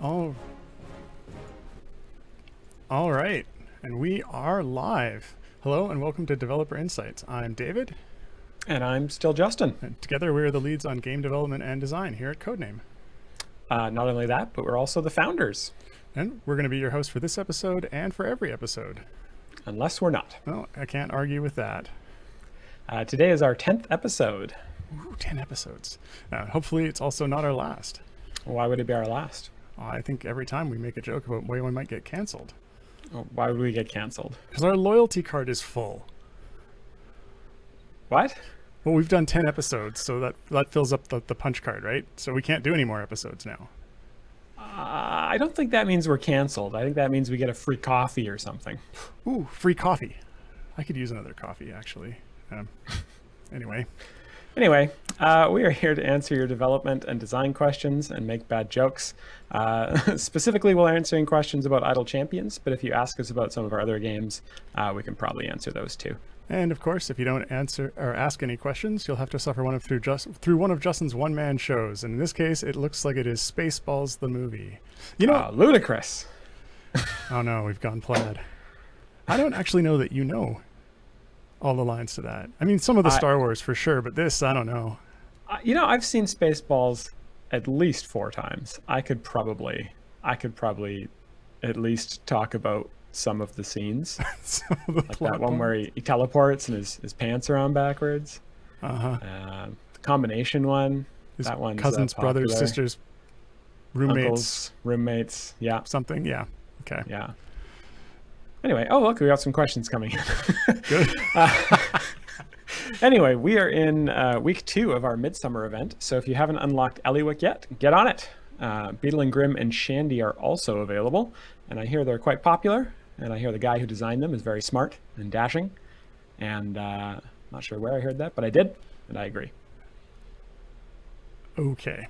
All, all right, and we are live. Hello and welcome to Developer Insights. I'm David. And I'm still Justin. And together we are the leads on game development and design here at Codename. Not only that, but we're also the founders. And we're going to be your host for this episode and for every episode. Unless we're not. Well, I can't argue with that. Today is our 10th episode. Ooh, 10 episodes. Hopefully it's also not our last. Why would it be our last? I think every time we make a joke about why we might get canceled. Why would we get canceled? Because our loyalty card is full. What? Well, we've done 10 episodes, so that fills up the punch card, right? So we can't do any more episodes now. I don't think that means we're canceled. I think that means we get a free coffee or something. Ooh, free coffee. I could use another coffee, actually. Anyway, we are here to answer your development and design questions and make bad jokes. Specifically, we're answering questions about Idle Champions, but if you ask us about some of our other games, we can probably answer those too. And of course, if you don't answer or ask any questions, you'll have to suffer through one of Justin's one-man shows. And in this case, it looks like it is Spaceballs the movie. You know, ludicrous. Oh no, we've gone plaid. I don't actually know that you know all the lines to that. I mean, some of the Star Wars for sure, but this, I don't know. I've seen Spaceballs at least 4 times. I could probably at least talk about some of the scenes. Like that one where he teleports and his pants are on backwards. The combination one. His that one's cousins, brothers, sisters, roommates. Uncles, roommates. Yeah. Something. Yeah. Okay. Yeah. Anyway, look, we got some questions coming in. Good. Anyway, we are in week 2 of our Midsummer event. So if you haven't unlocked Eliwick yet, get on it. Beetle and Grimm and Shandy are also available. And I hear they're quite popular. And I hear the guy who designed them is very smart and dashing. And I'm not sure where I heard that, but I did. And I agree. Okay.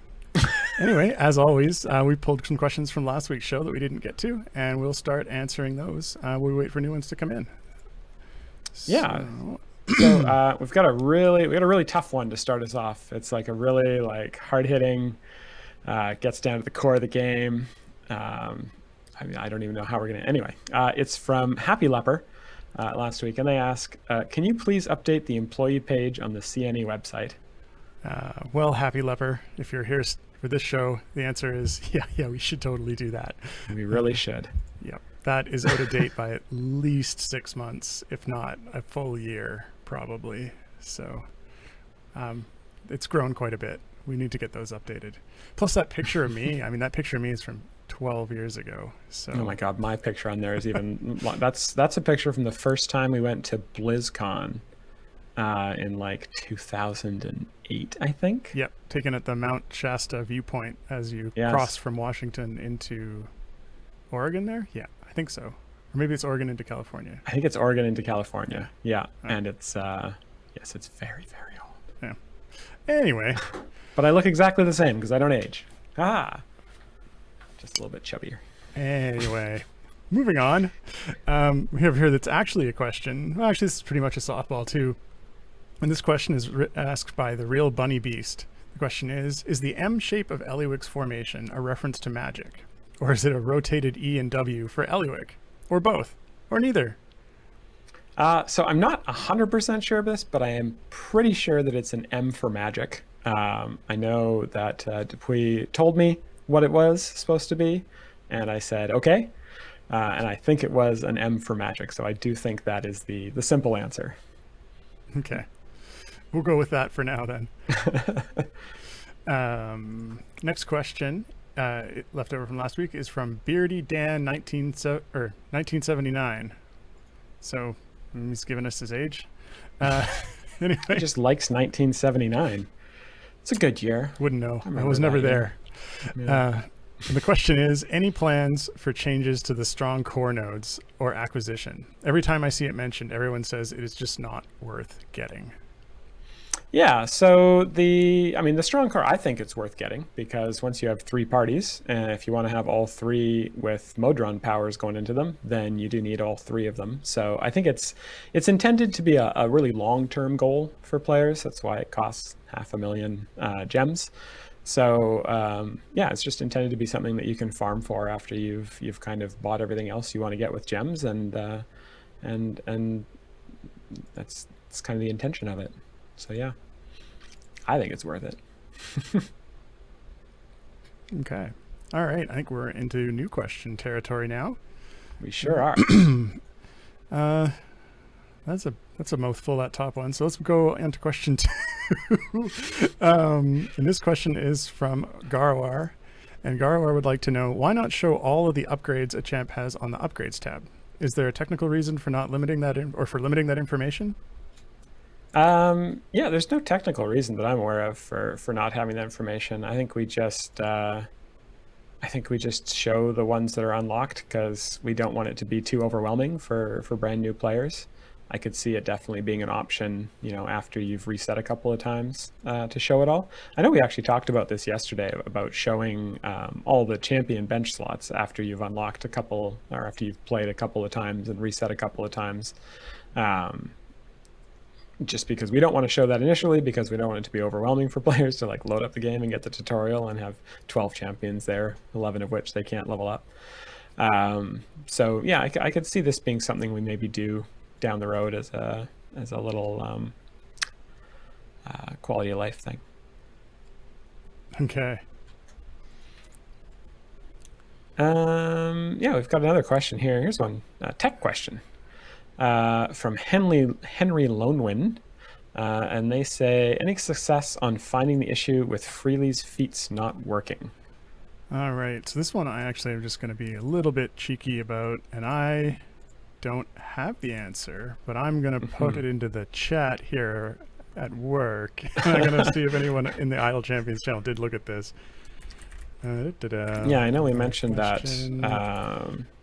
Anyway, as always, we pulled some questions from last week's show that we didn't get to, and we'll start answering those. We wait for new ones to come in. Yeah. So we've got a really tough one to start us off. It's like a really hard hitting, gets down to the core of the game. I don't even know how we're gonna. Anyway, it's from Happy Leper last week, and they ask, "Can you please update the employee page on the CNE website?" Well, Happy Leper, if you're here for this show, the answer is yeah, we should totally do that. We really should. Yep, that is out of date by at least 6 months, if not a full year, probably. So it's grown quite a bit. We need to get those updated. Plus that picture of me, that picture of me is from 12 years ago. So oh my god, my picture on there is even that's a picture from the first time we went to BlizzCon in 2008, I think. Yep, taken at the Mount Shasta viewpoint as you cross from Washington into Oregon there. Yeah, I think so. Or maybe it's Oregon into California. I think it's Oregon into California. Yeah. And it's yes, it's very, very old. Yeah. Anyway, but I look exactly the same because I don't age. Just a little bit chubbier. Anyway, moving on. We have here that's actually a question. Well, actually, this is pretty much a softball too. And this question is asked by the Real Bunny Beast. The question is the M shape of Eliwick's formation a reference to magic? Or is it a rotated E and W for Eliwick? Or both? Or neither? So I'm not 100% sure of this, but I am pretty sure that it's an M for magic. I know that Dupuy told me what it was supposed to be, and I said, okay. And I think it was an M for magic, so I do think that is the simple answer. Okay. We'll go with that for now then. Next question, left over from last week, is from Beardy Dan 1979. So he's given us his age. Anyway. He just likes 1979. It's a good year. Wouldn't know. I was never there. Yeah. The question is, any plans for changes to the strong core nodes or acquisition? Every time I see it mentioned, everyone says it is just not worth getting. Yeah, so the strong core, I think it's worth getting because once you have 3 parties, and if you want to have all 3 with Modron powers going into them, then you do need all 3 of them. So I think it's intended to be a really long-term goal for players. That's why it costs 500,000 gems. So yeah, it's just intended to be something that you can farm for after you've kind of bought everything else you want to get with gems, and that's kind of the intention of it. So yeah, I think it's worth it. Okay. All right. I think we're into new question territory now. We sure are. That's a mouthful, that top one. So let's go into question 2. And this question is from Garwar. And Garwar would like to know, why not show all of the upgrades a champ has on the upgrades tab? Is there a technical reason for not limiting that or for limiting that information? Yeah, there's no technical reason that I'm aware of for not having that information. I think we just show the ones that are unlocked because we don't want it to be too overwhelming for brand new players. I could see it definitely being an option, after you've reset a couple of times to show it all. I know we actually talked about this yesterday about showing all the champion bench slots after you've unlocked a couple, or after you've played a couple of times and reset a couple of times. Just because we don't want to show that initially, because we don't want it to be overwhelming for players to like load up the game and get the tutorial and have 12 champions there, 11 of which they can't level up. So yeah, I could see this being something we maybe do down the road as a little quality of life thing. Okay. Yeah, we've got another question here. Here's one, tech question. From Henry Lonewin, and they say, any success on finding the issue with Freely's feats not working? All right, so this one I actually am just going to be a little bit cheeky about, and I don't have the answer, but I'm going to put it into the chat here at work. I'm going to see if anyone in the Idle Champions channel did look at this. Yeah, I know we mentioned that.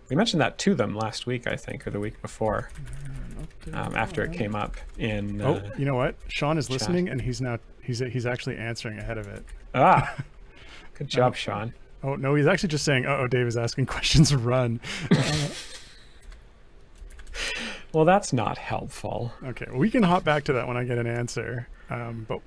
We mentioned that to them last week, I think, or the week before, after it came up in. Oh, you know what? Sean is listening, and he's actually answering ahead of it. Ah, good job, Sean. Oh no, he's actually just saying, "Oh, Dave is asking questions. Run." Well, that's not helpful. Okay, well, we can hop back to that when I get an answer. But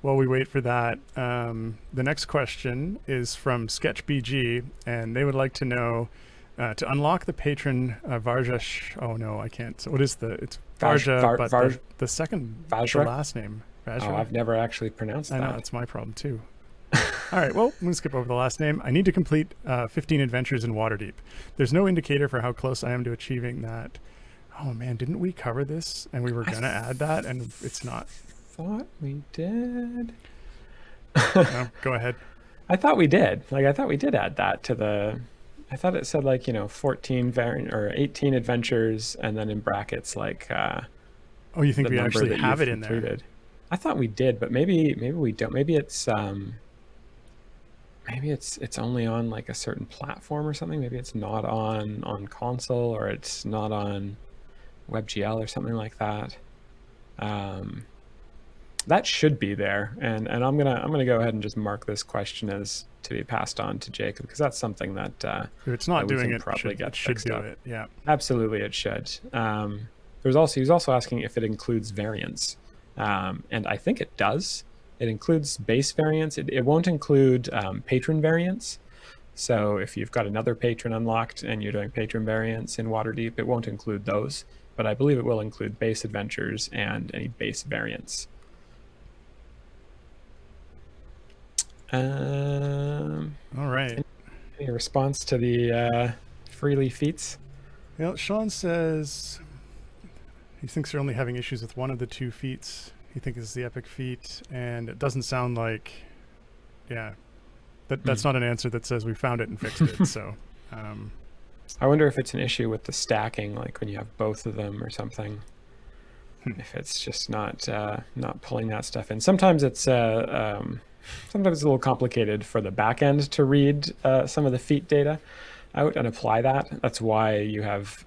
while we wait for that, the next question is from SketchBG, and they would like to know, to unlock the patron Varja. Oh no, I can't. So what is it's Varja, but the second, the last name. Vajra? Oh, I've never actually pronounced that. I know, that's my problem too. All right, well, I'm going to skip over the last name. I need to complete 15 adventures in Waterdeep. There's no indicator for how close I am to achieving that. Oh man, didn't we cover this? And we were going to add that, and it's not. Thought we did. No, go ahead. I thought we did. I thought we did add that to the. I thought it said 14 or 18 adventures, and then in brackets oh, you think we actually have it in there? I thought we did, but maybe we don't. Maybe it's only on a certain platform or something. Maybe it's not on console, or it's not on WebGL or something like that. That should be there, and I'm gonna go ahead and just mark this question as to be passed on to Jacob, because that's something that if it's not doing it, probably should do it. Yeah, absolutely, it should. He was also asking if it includes variants, and I think it does. It includes base variants. It won't include patron variants. So if you've got another patron unlocked and you're doing patron variants in Waterdeep, it won't include those. But I believe it will include base adventures and any base variants. All right. Any response to the Freely feats? Well, Sean says he thinks they're only having issues with one of the two feats. He thinks it's the epic feat, and it doesn't sound like, that's not an answer that says we found it and fixed it. So, I wonder if it's an issue with the stacking, like when you have both of them or something. If it's just not pulling that stuff in. Sometimes it's a little complicated for the back end to read some of the feat data out and apply that. That's why you have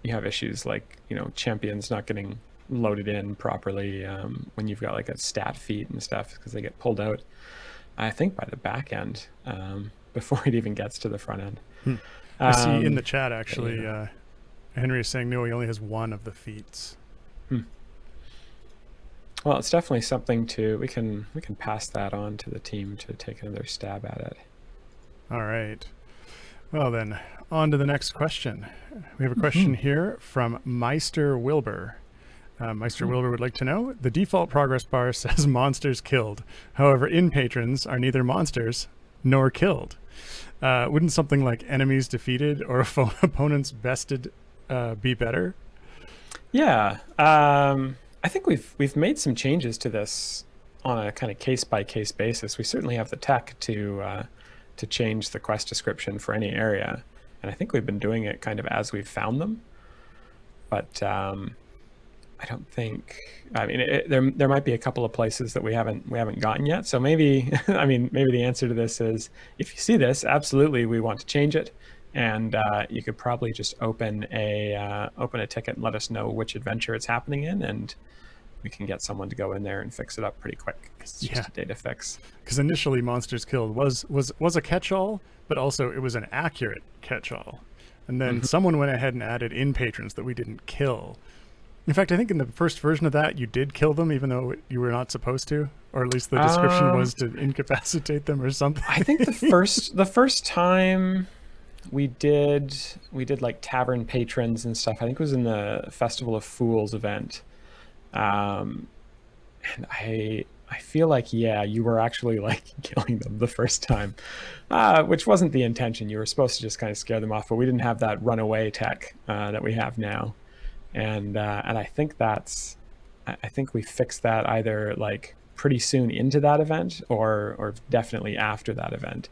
issues like champions not getting loaded in properly when you've got a stat feat and stuff, because they get pulled out, I think, by the back end before it even gets to the front end. I see in the chat actually Henry is saying no, he only has one of the feats. Well, it's definitely something we can pass that on to the team to take another stab at it. All right. Well then, on to the next question. We have a question here from Meister Wilbur. Meister Wilbur would like to know, the default progress bar says monsters killed. However, in patrons are neither monsters nor killed. Wouldn't something like enemies defeated or opponents bested be better? Yeah. I think we've made some changes to this on a kind of case-by-case basis. We certainly have the tech to change the quest description for any area. And I think we've been doing it kind of as we've found them. But I don't think. I mean, there might be a couple of places that we haven't gotten yet. So maybe, I mean, maybe the answer to this is, if you see this, absolutely, we want to change it, and you could probably just open a ticket and let us know which adventure it's happening in, and we can get someone to go in there and fix it up pretty quick, because it's just a data fix. Because initially, Monsters Killed was a catch-all, but also it was an accurate catch-all, and then someone went ahead and added in patrons that we didn't kill. In fact, I think in the first version of that, you did kill them, even though you were not supposed to, or at least the description was to incapacitate them or something. I think the first time we did like tavern patrons and stuff, I think it was in the Festival of Fools event, and I feel like, yeah, you were actually like killing them the first time, which wasn't the intention. You were supposed to just kind of scare them off, but we didn't have that runaway tech that we have now. And I think I think we fixed that either like pretty soon into that event or definitely after that event.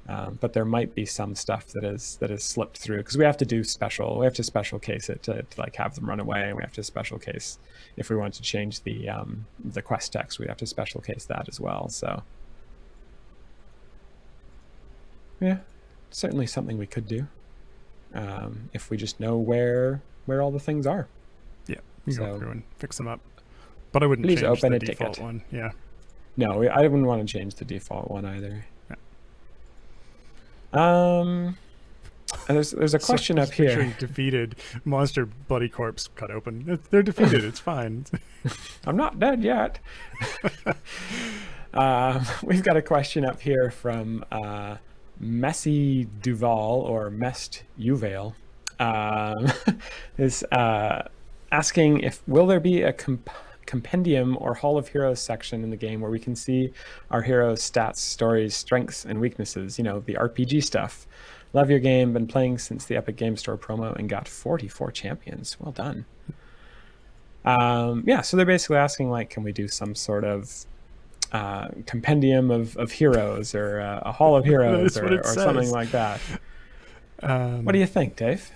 But there might be some stuff that is slipped through, because we have to special case it to like have them run away, and we have to special case if we want to change the quest text, we have to special case that as well. So yeah, certainly something we could do if we just know where all the things are. Yeah, you can go through and fix them up. But I wouldn't please change open the a default ticket. one. Yeah. No, I wouldn't want to change the default one either. Yeah. There's a question up here. Defeated monster bloody corpse cut open. They're defeated. It's fine. I'm not dead yet. We've got a question up here from Messy Duval, or Mest Uvail. Is asking will there be a compendium or Hall of Heroes section in the game where we can see our heroes' stats, stories, strengths, and weaknesses, the RPG stuff. Love your game, been playing since the Epic Game Store promo and got 44 champions. Well done. Yeah, so they're basically asking, like, can we do some sort of compendium of heroes, or a Hall of Heroes, or something like that. What do you think, Dave?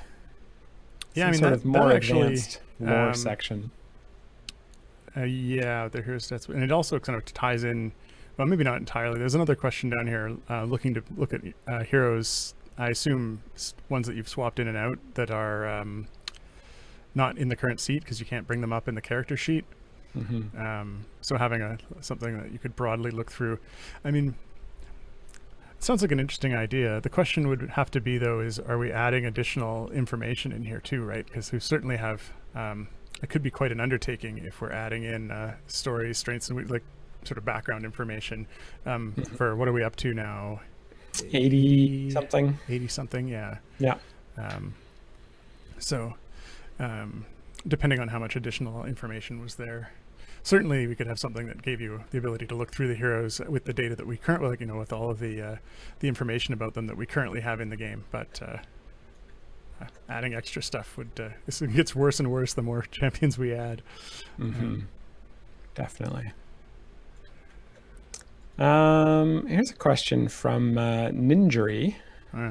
Yeah, Some sort of more advanced lore section. Yeah, the hero stats, and it also kind of ties in. Well, maybe not entirely. There's another question down here looking to look at heroes. I assume ones that you've swapped in and out that are not in the current seat, because you can't bring them up in the character sheet. So having something that you could broadly look through. I mean, it sounds like an interesting idea. The question would have to be, though, is are we adding additional information in here too, right? Because we certainly have, it could be quite an undertaking if we're adding in stories, strengths, and like sort of background information for, what are we up to now? 80 something. 80 something, yeah. Yeah. So depending on how much additional information was there. Certainly, we could have something that gave you the ability to look through the heroes with the data that we currently, like, with all of the information about them that we currently have in the game. But adding extra stuff would it gets worse and worse the more champions we add. Definitely. Here's a question from Ninjury,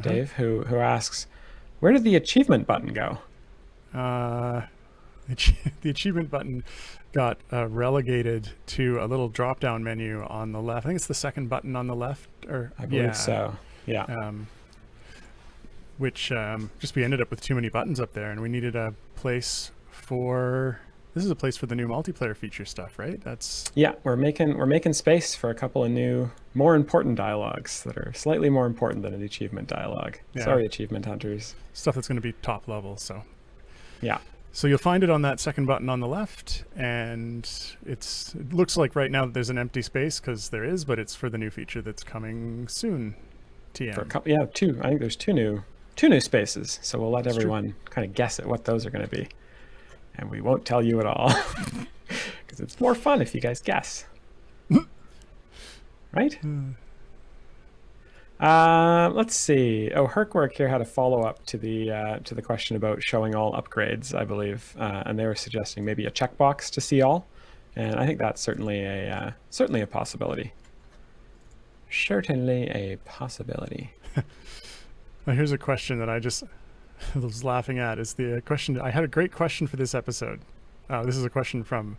Dave, who asks, where did the achievement button go? The achievement button got relegated to a little drop-down menu on the left. I think it's the second button on the left, or I believe so. Yeah. Which just we ended up with too many buttons up there, and we needed a place for. This is a place for the new multiplayer feature stuff, right? Yeah, we're making space for a couple of new, more important dialogues that are slightly more important than an achievement dialogue. Yeah. Sorry, achievement hunters. Stuff that's going to be top level. So. Yeah. So you'll find it on that second button on the left, and it looks like right now that there's an empty space because there is, but it's for the new feature that's coming soon. TM. Two. I think there's two new spaces. So we'll let everyone kind of guess at what those are going to be, and we won't tell you at all because it's more fun if you guys guess, right? Let's see. Oh, Herkwork here had a follow-up to the question about showing all upgrades, I believe, and they were suggesting maybe a checkbox to see all, and I think that's certainly a possibility. Certainly a possibility. Well, here's a question that I just was laughing at. Is the question? I had a great question for this episode. This is a question from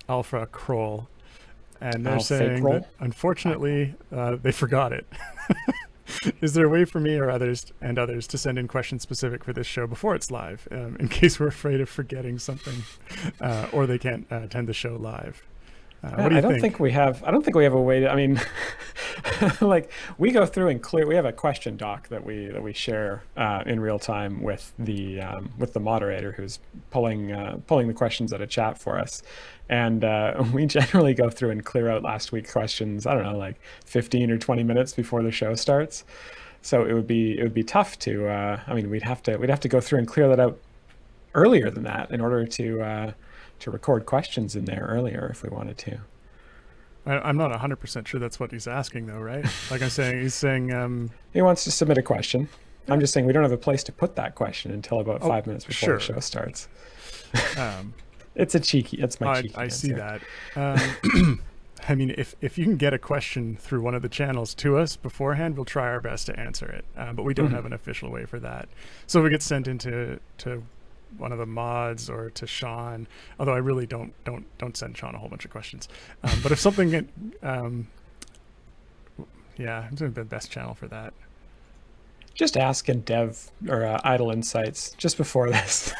Alpha Kroll. And they're saying that, unfortunately, they forgot it. Is there a way for me or others to send in questions specific for this show before it's live, in case we're afraid of forgetting something, or they can't attend the show live? What do you think? I don't think we have a way to. I mean, like we go through and clear. We have a question doc that we share in real time with the moderator who's pulling the questions out of chat for us. And we generally go through and clear out last week's questions, I don't know, like 15 or 20 minutes before the show starts. So it would be tough to, I mean, we'd have to go through and clear that out earlier than that in order to record questions in there earlier if we wanted to. I'm not 100% sure that's what he's asking though, right? Like he's saying he wants to submit a question. I'm just saying we don't have a place to put that question until about 5 minutes before the show starts. It's my cheeky answer. I see that. I mean, if you can get a question through one of the channels to us beforehand, we'll try our best to answer it. But we don't have an official way for that. So if it gets sent into one of the mods or to Sean, although I really don't send Sean a whole bunch of questions. But if something, I'm doing the best channel for that. Just ask in Dev or Idle Insights just before this.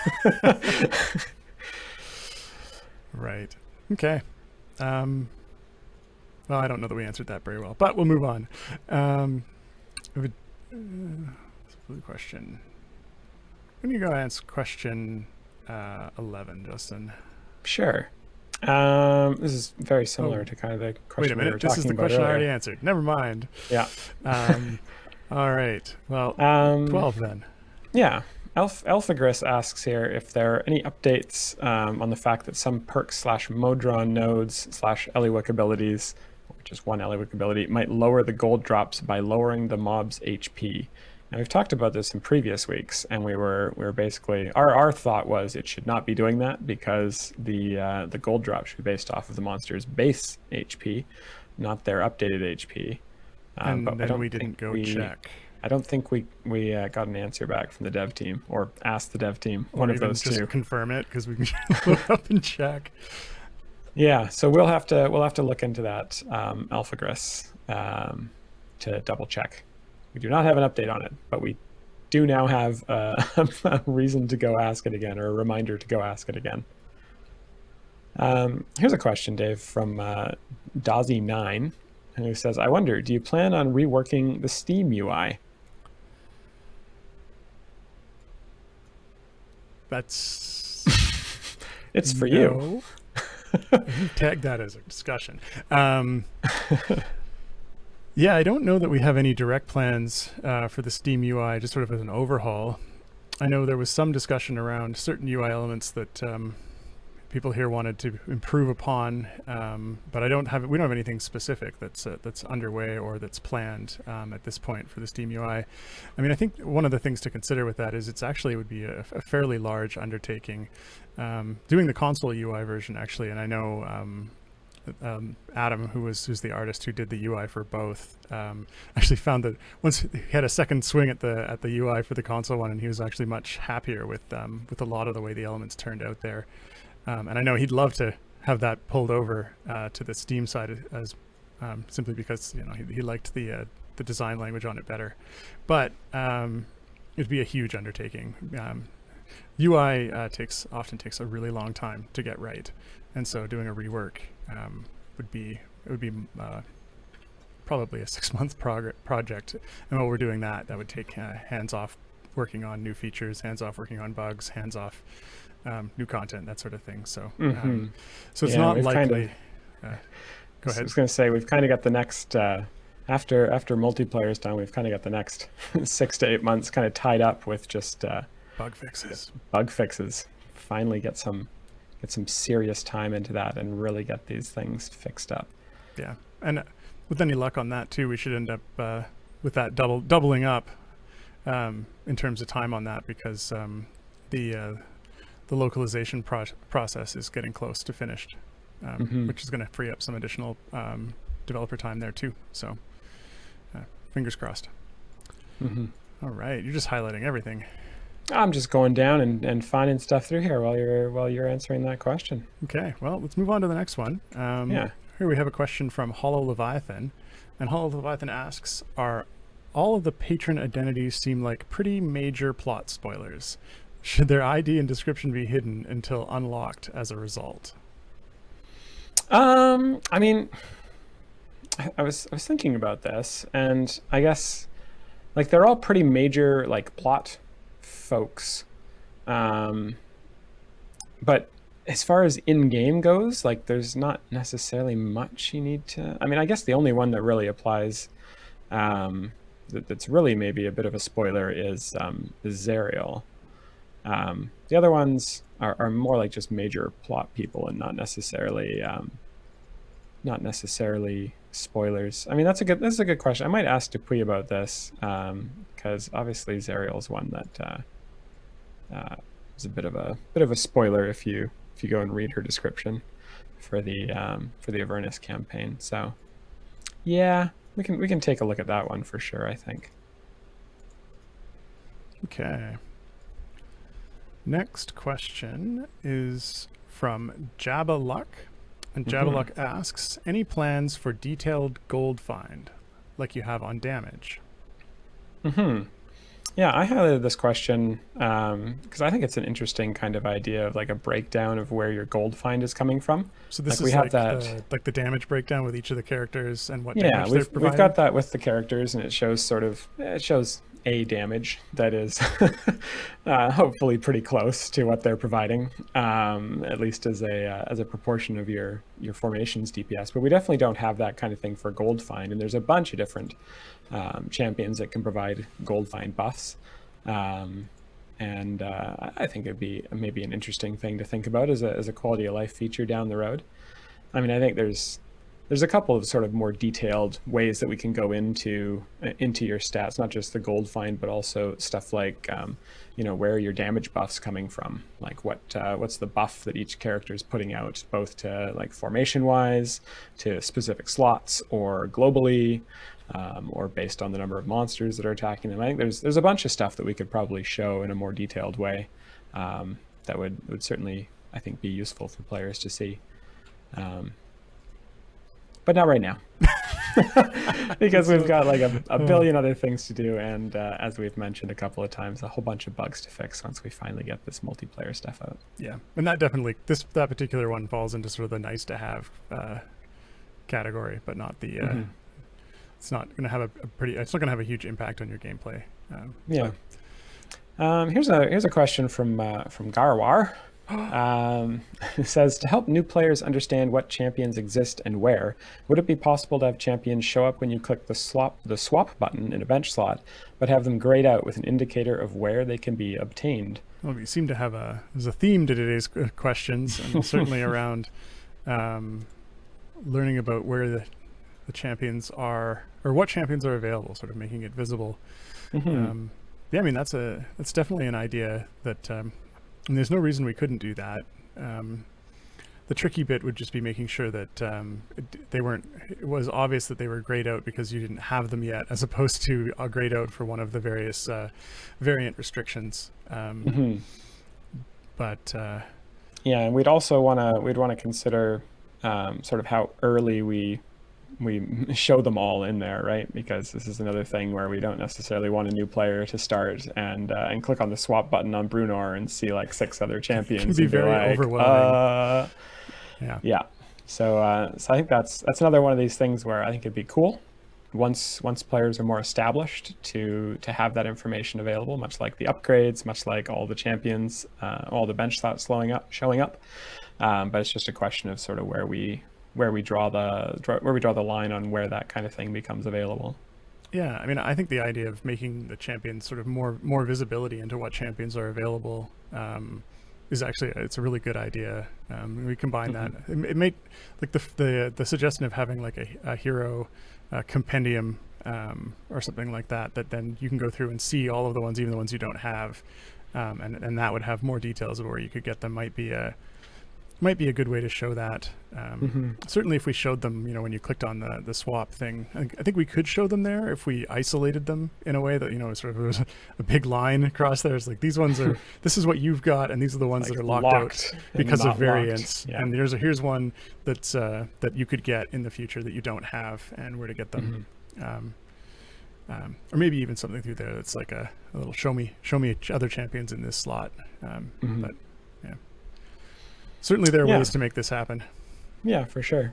Right. Okay. Well, I don't know that we answered that very well, but we'll move on. Blue question. When you go answer question 11, Justin? Sure. This is very similar to kind of the question we were talking about. Wait a minute. This is the question I already answered. Never mind. Yeah. All right. Well, 12 then. Yeah. Alphagris asks here if there are any updates on the fact that some perks/modron nodes/Eliwick abilities, which is one Eliwick ability, might lower the gold drops by lowering the mob's HP. Now we've talked about this in previous weeks, and we were basically our thought was it should not be doing that because the gold drop should be based off of the monster's base HP, not their updated HP. But then we didn't go check. I don't think we got an answer back from the dev team or asked the dev team. Or one of those just two. Confirm it because we can look up and check. Yeah, so we'll have to look into that, Alphagris, to double check. We do not have an update on it, but we do now have a reason to go ask it again, or a reminder to go ask it again. Here's a question, Dave, from Dazzy9, who says, I wonder, do you plan on reworking the Steam UI? That's... It's for you. Tag that as a discussion. Yeah, I don't know that we have any direct plans for the Steam UI, just sort of as an overhaul. I know there was some discussion around certain UI elements that people here wanted to improve upon, but we don't have anything specific that's underway or that's planned at this point for the Steam UI. I mean, I think one of the things to consider with that is it would be a fairly large undertaking. Doing the console UI version actually, and I know Adam, who's the artist who did the UI for both, actually found that once he had a second swing at the UI for the console one, and he was actually much happier with a lot of the way the elements turned out there. And I know he'd love to have that pulled over to the Steam side as simply because he liked the design language on it better. But it'd be a huge undertaking. UI often takes a really long time to get right, and so doing a rework would be probably a 6-month project. And while we're doing that would take hands off working on new features, hands off working on bugs, hands off new content, that sort of thing. So, so it's not likely. Go ahead. I was going to say, we've kind of got the next, after multiplayer's done, we've kind of got the next 6 to 8 months kind of tied up with just bug fixes. Finally get some serious time into that and really get these things fixed up. Yeah, and with any luck on that too, we should end up with that doubling up in terms of time on that, because the localization process is getting close to finished, which is going to free up some additional developer time there too. So fingers crossed. All right, you're just highlighting everything. I'm just going down and finding stuff through here while you're answering that question. Okay, well, let's move on to the next one. Here we have a question from Hollow Leviathan, and Hollow Leviathan asks, are all of the patron identities seem like pretty major plot spoilers? Should their ID and description be hidden until unlocked as a result? I mean, I was thinking about this, and I guess like they're all pretty major like plot folks, but as far as in-game goes, like there's not necessarily much you need to. I mean, I guess the only one that really applies, that's really maybe a bit of a spoiler, is Zariel. The other ones are more like just major plot people and not necessarily spoilers. I mean, this is a good question. I might ask Dupuy about this, because obviously Zariel's one that is a bit of a spoiler if you go and read her description for the Avernus campaign. So yeah, we can take a look at that one for sure, I think. Okay. Next question is from Jabba Luck. And Jabba Luck asks, any plans for detailed gold find like you have on damage? Yeah, I highlighted this question because I think it's an interesting kind of idea of like a breakdown of where your gold find is coming from. So this is like the damage breakdown with each of the characters and what damage they're providing? We've got that with the characters, and it shows a damage that is hopefully pretty close to what they're providing, at least as a proportion of your formation's DPS. But we definitely don't have that kind of thing for gold find, and there's a bunch of different champions that can provide gold find buffs, and I think it'd be maybe an interesting thing to think about as a quality of life feature down the road. I mean, I think there's a couple of sort of more detailed ways that we can go into your stats, not just the gold find, but also stuff like, where are your damage buffs coming from? Like what's the buff that each character is putting out, both to like formation wise, to specific slots, or globally, or based on the number of monsters that are attacking them. I think there's a bunch of stuff that we could probably show in a more detailed way that would certainly, I think, be useful for players to see. But not right now, because we've got like a billion other things to do, and as we've mentioned a couple of times, a whole bunch of bugs to fix once we finally get this multiplayer stuff out. Yeah, and that definitely that particular one falls into sort of the nice to have category, but not the. It's not going to have it's not going to have a huge impact on your gameplay. Here's a question from Garwar. It says, to help new players understand what champions exist and where, would it be possible to have champions show up when you click the swap button in a bench slot, but have them grayed out with an indicator of where they can be obtained? Well, we seem to have there's a theme to today's questions, and certainly around learning about where the champions are, or what champions are available, sort of making it visible. I mean, that's definitely an idea that. And there's no reason we couldn't do that. The tricky bit would just be making sure that it was obvious that they were grayed out because you didn't have them yet, as opposed to a grayed out for one of the various variant restrictions. But yeah, and we'd want to consider sort of how early we show them all in there, right? Because this is another thing where we don't necessarily want a new player to start and click on the swap button on Brunor and see like 6 other champions. It can be very overwhelming. Yeah. So I think that's another one of these things where I think it'd be cool once players are more established, to have that information available, much like the upgrades, much like all the champions, all the bench slots showing up. But it's just a question of sort of where we draw the line on where that kind of thing becomes available. Yeah, I mean, I think the idea of making the champions sort of more visibility into what champions are available is actually, it's a really good idea. We combine that. It made like the suggestion of having like a hero compendium or something like that then you can go through and see all of the ones, even the ones you don't have, and that would have more details of where you could get them. Might be a good way to show that. Certainly if we showed them, when you clicked on the swap thing, I think we could show them there if we isolated them in a way that, sort of there was a big line across there. It's like, these ones are, this is what you've got, and these are the ones like that are locked out because of variants. Yeah. And here's one that's that you could get in the future that you don't have, and where to get them. Or maybe even something through there that's like a little show me other champions in this slot. But yeah. Certainly there are ways to make this happen. Yeah, for sure.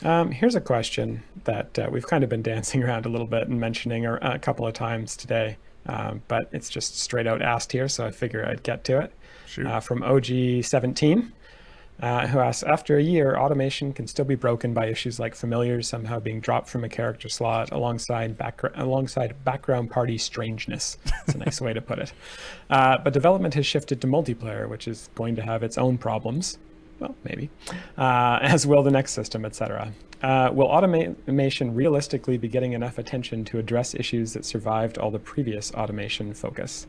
Here's a question that we've kind of been dancing around a little bit and mentioning a couple of times today, but it's just straight out asked here, so I figure I'd get to it. From OG17, who asks, after a year, automation can still be broken by issues like familiars somehow being dropped from a character slot alongside background party strangeness. That's a nice way to put it. But development has shifted to multiplayer, which is going to have its own problems. Well, maybe. As will the next system, etc. Will automation realistically be getting enough attention to address issues that survived all the previous automation focus?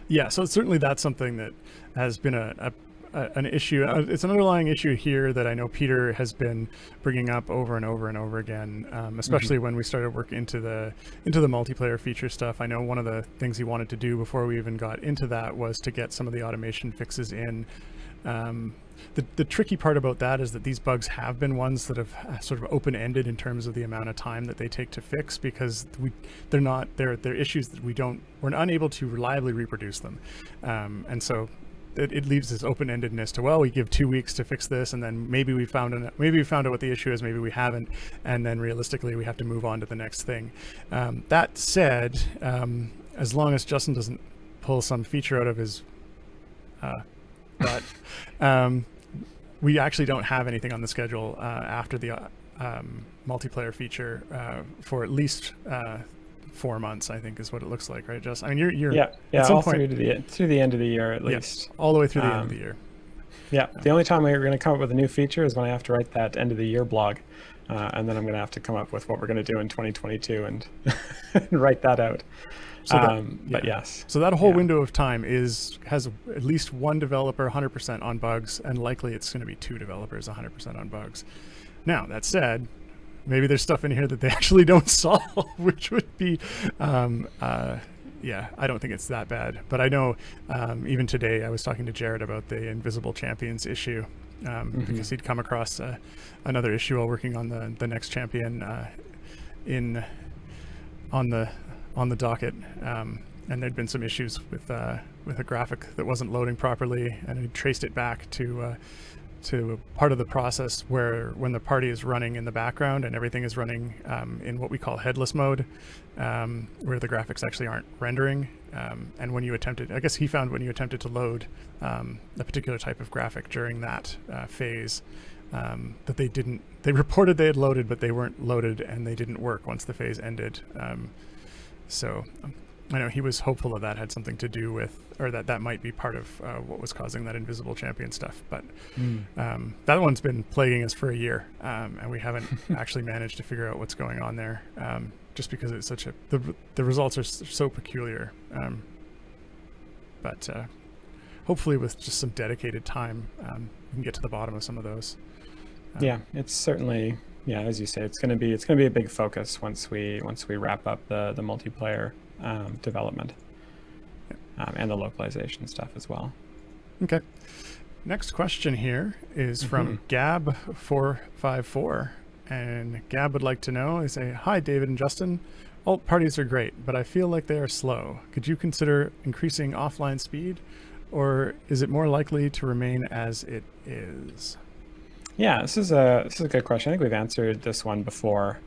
Yeah, so certainly that's something that has been an issue. It's an underlying issue here that I know Peter has been bringing up over and over and over again, especially when we started working into the multiplayer feature stuff. I know one of the things he wanted to do before we even got into that was to get some of the automation fixes in. The tricky part about that is that these bugs have been ones that have sort of open-ended in terms of the amount of time that they take to fix, because they're issues that we're unable to reliably reproduce them, and so it leaves this open-endedness to, well, we give 2 weeks to fix this, and then maybe we found out what the issue is, maybe we haven't, and then realistically we have to move on to the next thing. That said, as long as Justin doesn't pull some feature out of his butt, we actually don't have anything on the schedule after the multiplayer feature for at least 4 months, I think, is what it looks like, right, Justin? I mean, you're at some point through the end of the year at least. Yes, all the way through the end of the year. Yeah, the only time we're going to come up with a new feature is when I have to write that end of the year blog, and then I'm going to have to come up with what we're going to do in 2022 and write that out. But yes. So that whole window of time has at least one developer 100% on bugs, and likely it's going to be 2 developers 100% on bugs. Now, that said, maybe there's stuff in here that they actually don't solve, which would be, I don't think it's that bad. But I know even today I was talking to Jared about the Invisible Champions issue, because he'd come across another issue while working on the next champion on the docket, and there'd been some issues with a graphic that wasn't loading properly, and he traced it back to part of the process when the party is running in the background and everything is running in what we call headless mode, where the graphics actually aren't rendering, and when you attempted to load a particular type of graphic during that phase, that they reported they had loaded, but they weren't loaded, and they didn't work once the phase ended. So I know he was hopeful that had something to do with, or that might be part of what was causing that Invisible Champion stuff. But that one's been plaguing us for a year, and we haven't actually managed to figure out what's going on there, just because it's the results are so peculiar. But hopefully with just some dedicated time, we can get to the bottom of some of those. Yeah, it's certainly... Yeah, as you say, it's going to be a big focus once we wrap up the multiplayer development and the localization stuff as well. Okay. Next question here is from Gab454, and Gab would like to know, they say, "Hi, David and Justin. Alt parties are great, but I feel like they are slow. Could you consider increasing offline speed, or is it more likely to remain as it is?" Yeah, this is a good question. I think we've answered this one before.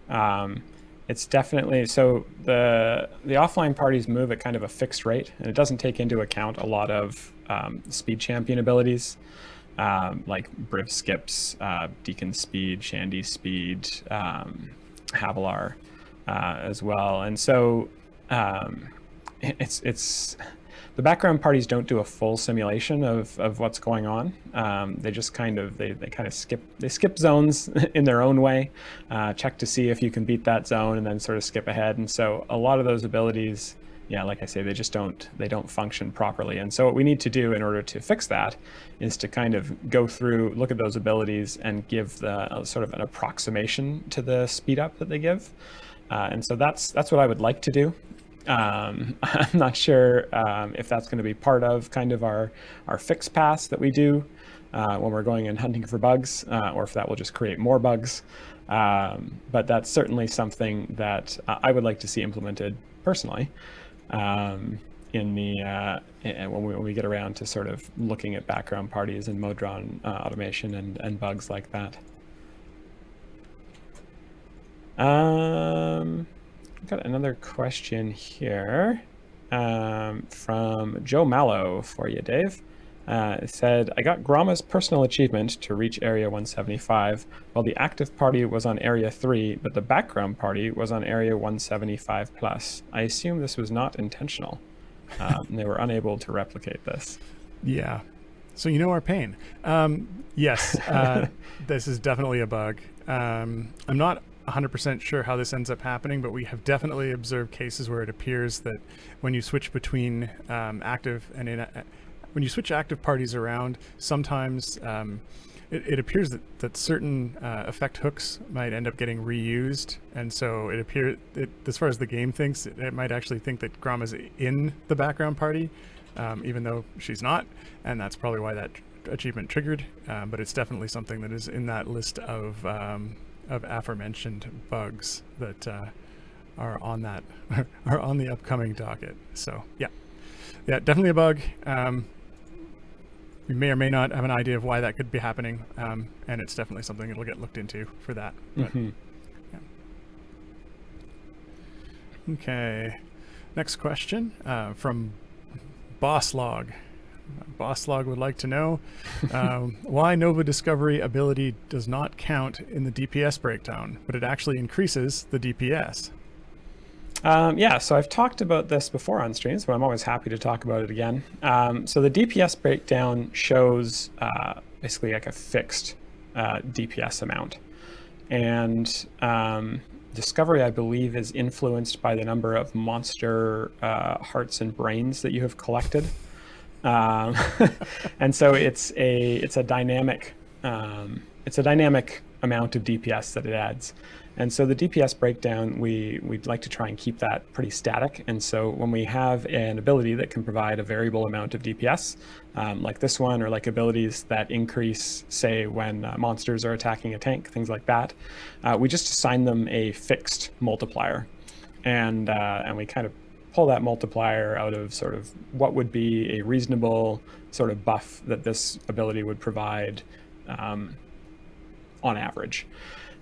It's definitely so the offline parties move at kind of a fixed rate, and it doesn't take into account a lot of speed champion abilities, like Briv skips, Deacon speed, Shandy speed, Havilar as well. And so it's the background parties don't do a full simulation of what's going on. They just kind of skip zones in their own way, check to see if you can beat that zone, and then sort of skip ahead. And so a lot of those abilities, yeah, like I say, they don't function properly. And so what we need to do in order to fix that is to kind of go through, look at those abilities, and give the sort of an approximation to the speed up that they give. And so that's what I would like to do. I'm not sure if that's going to be part of kind of our fix pass that we do when we're going and hunting for bugs, or if that will just create more bugs. But that's certainly something that I would like to see implemented personally in the when we get around to sort of looking at background parties and mode drawn automation and bugs like that. Got another question here from Joe Mallow for you, Dave. It said, I got Gromma's personal achievement to reach Area 175, while the active party was on Area 3, but the background party was on Area 175 plus. I assume this was not intentional. They were unable to replicate this. Yeah. So you know our pain. Yes, this is definitely a bug. I'm not 100% sure how this ends up happening, but we have definitely observed cases where it appears that when you switch between active and when you switch active parties around, sometimes it appears that certain effect hooks might end up getting reused, and so it appears, as far as the game thinks, it might actually think that Gromma's in the background party, even though she's not, and that's probably why that achievement triggered. But it's definitely something that is in that list of aforementioned bugs that are on the upcoming docket. So yeah, definitely a bug. We may or may not have an idea of why that could be happening, and it's definitely something that'll get looked into for that. But, yeah. Okay, next question from Bosslog. Bosslog would like to know why Nova Discovery ability does not count in the DPS breakdown, but it actually increases the DPS. Yeah, so I've talked about this before on streams, but I'm always happy to talk about it again. So the DPS breakdown shows basically like a fixed DPS amount. And Discovery, I believe, is influenced by the number of monster hearts and brains that you have collected. And so it's a dynamic amount of DPS that it adds. And so the DPS breakdown, we'd like to try and keep that pretty static. And so when we have an ability that can provide a variable amount of DPS, like this one, or like abilities that increase, say, when monsters are attacking a tank, things like that, we just assign them a fixed multiplier. And we kind of pull that multiplier out of sort of what would be a reasonable sort of buff that this ability would provide on average.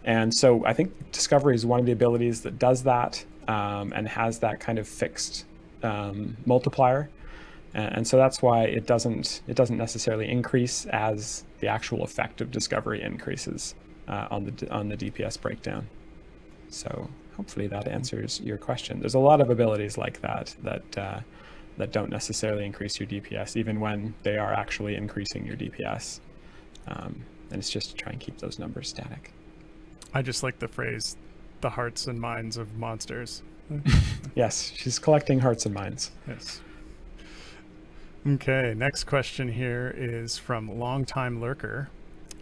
And so I think Discovery is one of the abilities that does that and has that kind of fixed multiplier. And so that's why it doesn't necessarily increase as the actual effect of Discovery increases on the DPS breakdown. So hopefully that answers your question. There's a lot of abilities like that don't necessarily increase your DPS, even when they are actually increasing your DPS. And it's just to try and keep those numbers static. I just like the phrase, the hearts and minds of monsters. Yes, she's collecting hearts and minds. Yes. Okay, next question here is from Longtime Lurker.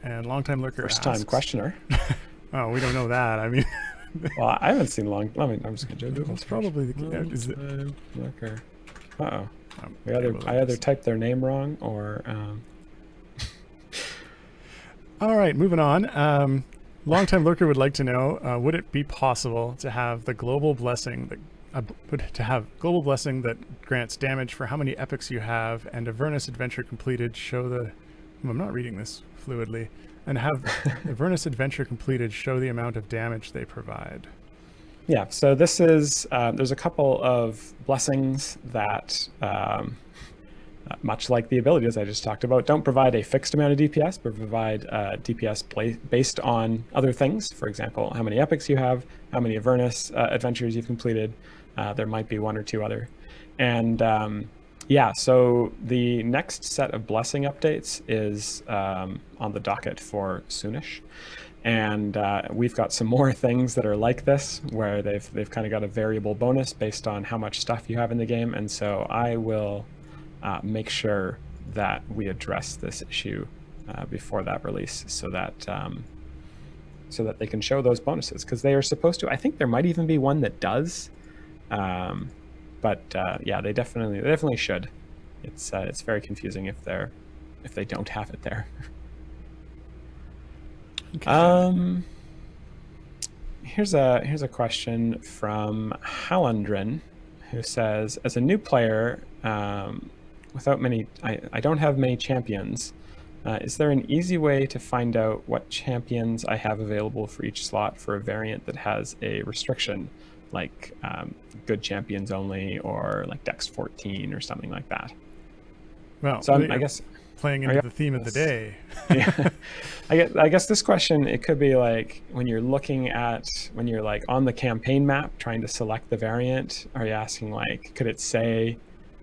And Longtime Lurker asks... First-time questioner. Oh, we don't know that. I mean... Well, I haven't seen I'm just going to do it. That's probably the... Is it... Lurker. Uh-oh. I either typed their name wrong or... All right, moving on. Longtime Lurker would like to know, would it be possible to have the global blessing that grants damage for how many epics you have, and Avernus adventure completed show the... I'm not reading this fluidly. And have the Avernus adventure completed show the amount of damage they provide? Yeah, so this is, there's a couple of blessings that, much like the abilities I just talked about, don't provide a fixed amount of DPS, but provide DPS based on other things. For example, how many epics you have, how many Avernus adventures you've completed. There might be one or two other. And yeah, so the next set of blessing updates is on the docket for soonish. And we've got some more things that are like this, where they've kind of got a variable bonus based on how much stuff you have in the game. And so I will make sure that we address this issue before that release, so that they can show those bonuses, because they are supposed to. I think there might even be one that does, but yeah, they definitely should. It's very confusing if they don't have it there. Okay. Here's a question from Hallandrin, who says, as a new player, without many, I don't have many champions. Is there an easy way to find out what champions I have available for each slot for a variant that has a restriction, like good champions only, or like Dex 14 or something like that? Well, so I guess playing into the theme of the day. Yeah. I guess this question, it could be like when you're like on the campaign map trying to select the variant, are you asking like, could it say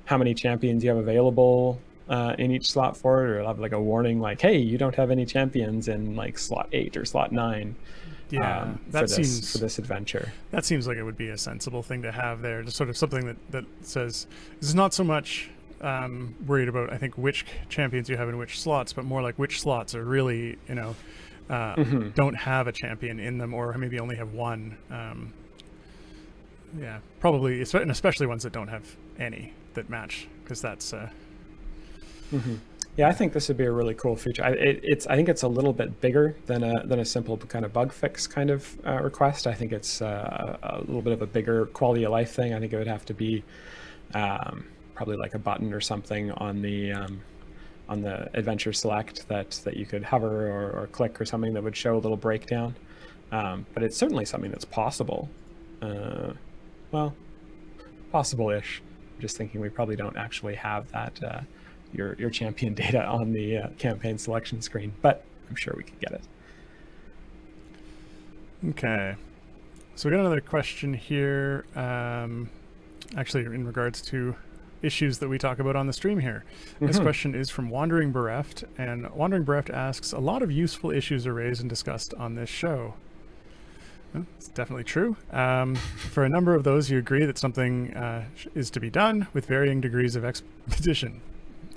how many champions you have available in each slot for it, or have like a warning like, hey, you don't have any champions in like slot 8 or slot 9? Yeah, for this adventure. That seems like it would be a sensible thing to have there, just sort of something that says, this is not so much worried about, I think, which champions you have in which slots, but more like which slots are really, don't have a champion in them, or maybe only have one. Yeah, probably, and especially ones that don't have any that match, because that's... Yeah, I think this would be a really cool feature. I think it's a little bit bigger than a simple kind of bug fix kind of request. I think it's a little bit of a bigger quality of life thing. I think it would have to be probably like a button or something on the adventure select that you could hover or click or something that would show a little breakdown. But it's certainly something that's possible. Well, possible-ish. I'm just thinking we probably don't actually have that your champion data on the campaign selection screen, but I'm sure we could get it. Okay, so we got another question here, actually in regards to issues that we talk about on the stream here. This question is from Wandering Bereft, and Wandering Bereft asks, a lot of useful issues are raised and discussed on this show. Well, it's definitely true. For a number of those, you agree that something is to be done with varying degrees of expedition.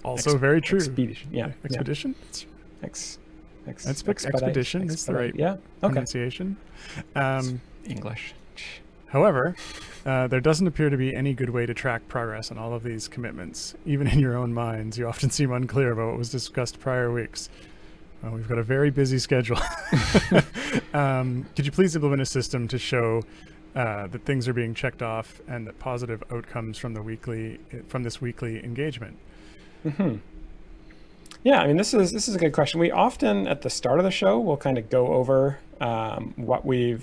Also very true. Expedition, yeah. Expedition? Yeah. Expedition is the right pronunciation. English. However, there doesn't appear to be any good way to track progress on all of these commitments. Even in your own minds, you often seem unclear about what was discussed prior weeks. Well, we've got a very busy schedule. Could you please implement a system to show that things are being checked off and that positive outcomes from this weekly engagement? Yeah, I mean, this is a good question. We often at the start of the show will kind of go over what we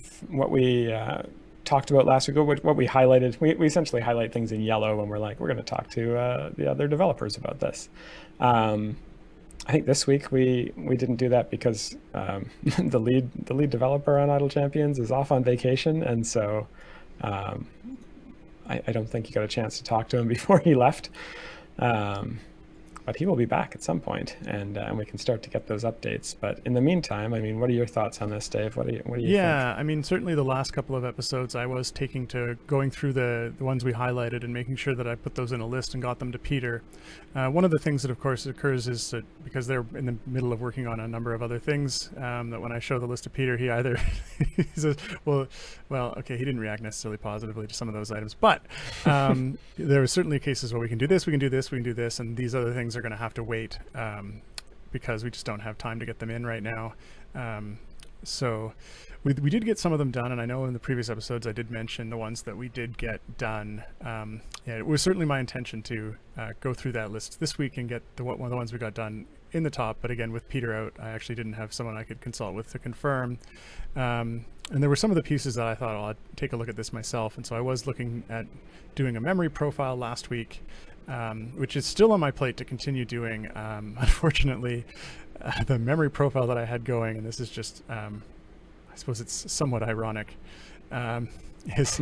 talked about last week, what we highlighted. We essentially highlight things in yellow when we're going to talk to the other developers about this. I think this week we didn't do that because the lead developer on Idle Champions is off on vacation, and so I don't think you got a chance to talk to him before he left. But he will be back at some point, and we can start to get those updates. But in the meantime, I mean, what are your thoughts on this, Dave? What do you think? Yeah, I mean, certainly the last couple of episodes, I was going through the ones we highlighted and making sure that I put those in a list and got them to Peter. One of the things that, of course, occurs is that because they're in the middle of working on a number of other things, that when I show the list to Peter, he either he says, well, okay, he didn't react necessarily positively to some of those items, but there are certainly cases where we can do this, we can do this, we can do this, and these other things are going to have to wait because we just don't have time to get them in right now. So we did get some of them done, and I know in the previous episodes I did mention the ones that we did get done. Yeah, it was certainly my intention to go through that list this week and get one of the ones we got done in the top, but again, with Peter out, I actually didn't have someone I could consult with to confirm. And there were some of the pieces that I thought, I'd take a look at this myself. And so I was looking at doing a memory profile last week, which is still on my plate to continue doing. Unfortunately, the memory profile that I had going, and this is just, I suppose it's somewhat ironic, is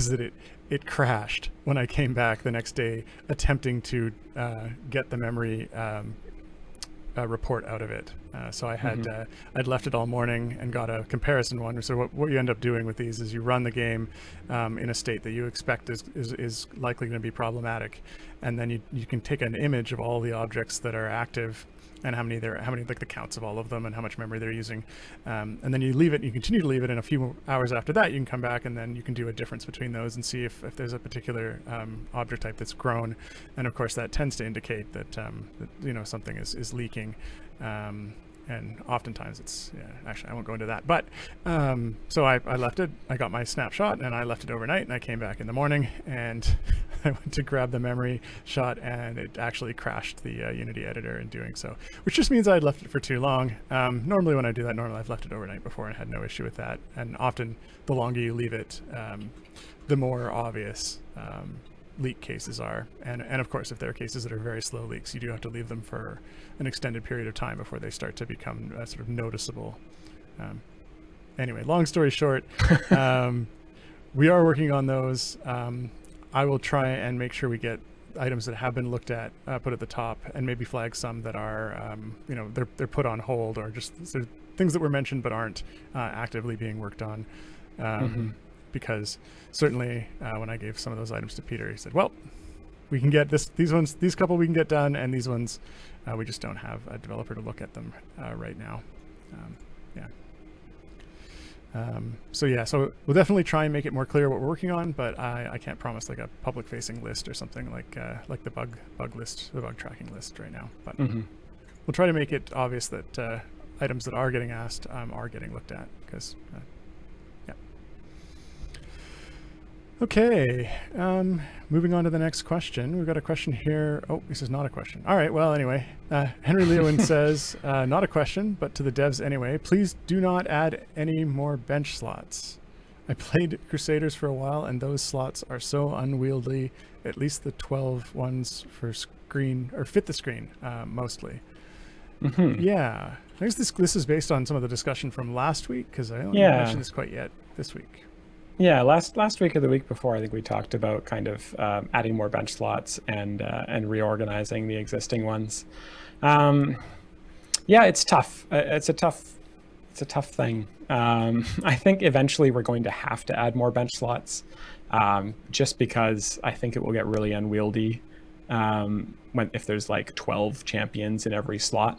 that it crashed when I came back the next day attempting to get the memory report out of it. So I had I'd left it all morning and got a comparison one. So what you end up doing with these is you run the game in a state that you expect is likely going to be problematic, and then you can take an image of all the objects that are active and how many like the counts of all of them and how much memory they're using, and then you leave it. You continue to leave it, and a few hours after that, you can come back and then you can do a difference between those and see if there's a particular object type that's grown, and of course that tends to indicate that, that something is leaking. And oftentimes it's, actually I won't go into that, but so I left it, I got my snapshot and I left it overnight, and I came back in the morning and I went to grab the memory shot and it actually crashed the Unity editor in doing so, which just means I'd left it for too long. Normally when I do that, I've left it overnight before and had no issue with that. And often the longer you leave it, the more obvious leak cases are, and of course if there are cases that are very slow leaks, you do have to leave them for an extended period of time before they start to become sort of noticeable. Anyway, long story short, we are working on those. I will try and make sure we get items that have been looked at put at the top, and maybe flag some that are they're put on hold, or just they're things that were mentioned but aren't actively being worked on. Because certainly when I gave some of those items to Peter, he said, well, we can get these couple we can get done, and these ones we just don't have a developer to look at them right now. So we'll definitely try and make it more clear what we're working on, but I can't promise like a public facing list or something like the bug list, the bug tracking list right now. But we'll try to make it obvious that items that are getting asked are getting looked at, because Okay, moving on to the next question. We've got a question here. Oh, this is not a question. All right, well, anyway, Henry Lewin says, not a question, but to the devs anyway, please do not add any more bench slots. I played Crusaders for a while, and those slots are so unwieldy, at least the 12 ones for screen, or fit the screen, mostly. Yeah, I guess this is based on some of the discussion from last week, because I don't mention this quite yet this week. Yeah, last week or the week before, I think we talked about kind of adding more bench slots and reorganizing the existing ones. Yeah, it's tough. It's a tough thing. I think eventually we're going to have to add more bench slots, just because I think it will get really unwieldy if there's like 12 champions in every slot.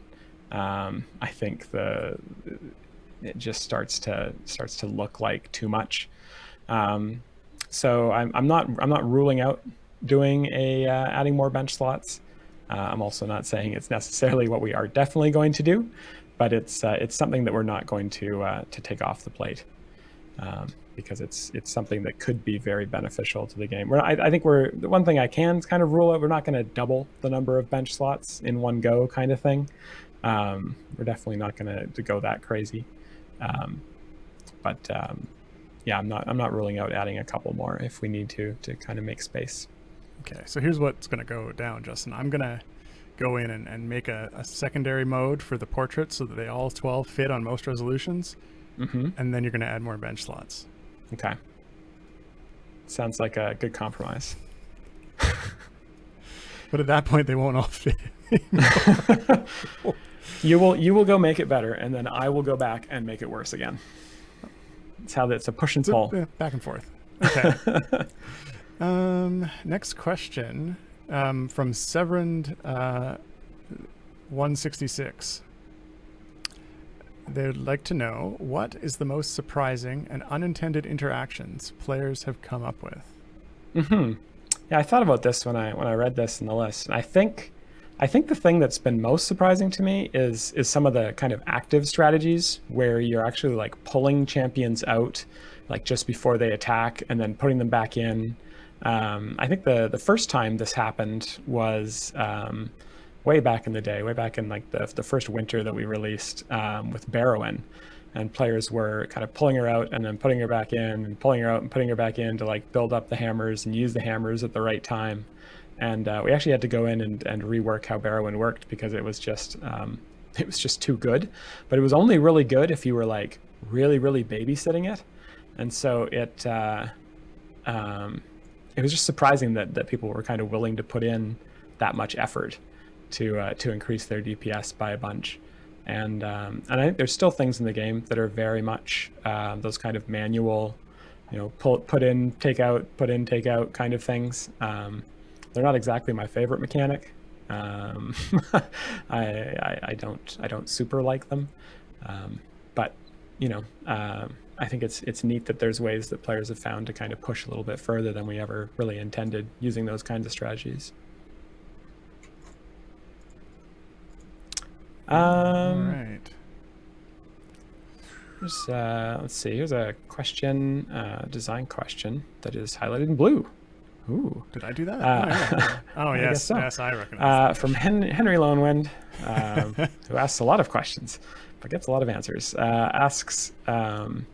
I think it just starts to look like too much. So I'm not ruling out doing adding more bench slots. I'm also not saying it's necessarily what we are definitely going to do, but it's something that we're not going to take off the plate, because it's something that could be very beneficial to the game. I think the one thing I can kind of rule out, we're not going to double the number of bench slots in one go kind of thing. We're definitely not going to go that crazy, but yeah, I'm not ruling out adding a couple more if we need to kind of make space. Okay, so here's what's going to go down, Justin. I'm going to go in and make a secondary mode for the portraits so that they all 12 fit on most resolutions, and then you're going to add more bench slots. Okay. Sounds like a good compromise. But at that point, they won't all fit. You will go make it better, and then I will go back and make it worse again. It's a push and pull. Back and forth. Okay. Next question from Severand 166. They'd like to know, what is the most surprising and unintended interactions players have come up with? Yeah, I thought about this when I read this in the list, and I think the thing that's been most surprising to me is some of the kind of active strategies where you're actually like pulling champions out like just before they attack and then putting them back in. I think the first time this happened was way back in the day, way back in like the first winter that we released with Barrowin, and players were kind of pulling her out and then putting her back in and pulling her out and putting her back in to like build up the hammers and use the hammers at the right time. And we actually had to go in and rework how Barrowin worked because it was just too good. But it was only really good if you were like really, really babysitting it. And so it was just surprising that people were kind of willing to put in that much effort to increase their DPS by a bunch. And I think there's still things in the game that are very much those kind of manual, put in, take out kind of things. They're not exactly my favorite mechanic. I don't super like them, but I think it's neat that there's ways that players have found to kind of push a little bit further than we ever really intended using those kinds of strategies. All right. Let's see. Here's a question, design question that is highlighted in blue. Ooh, did I do that? Oh, yes, so. Yes, I recognize. From Henry Lonewind, who asks a lot of questions, but gets a lot of answers. Asks, could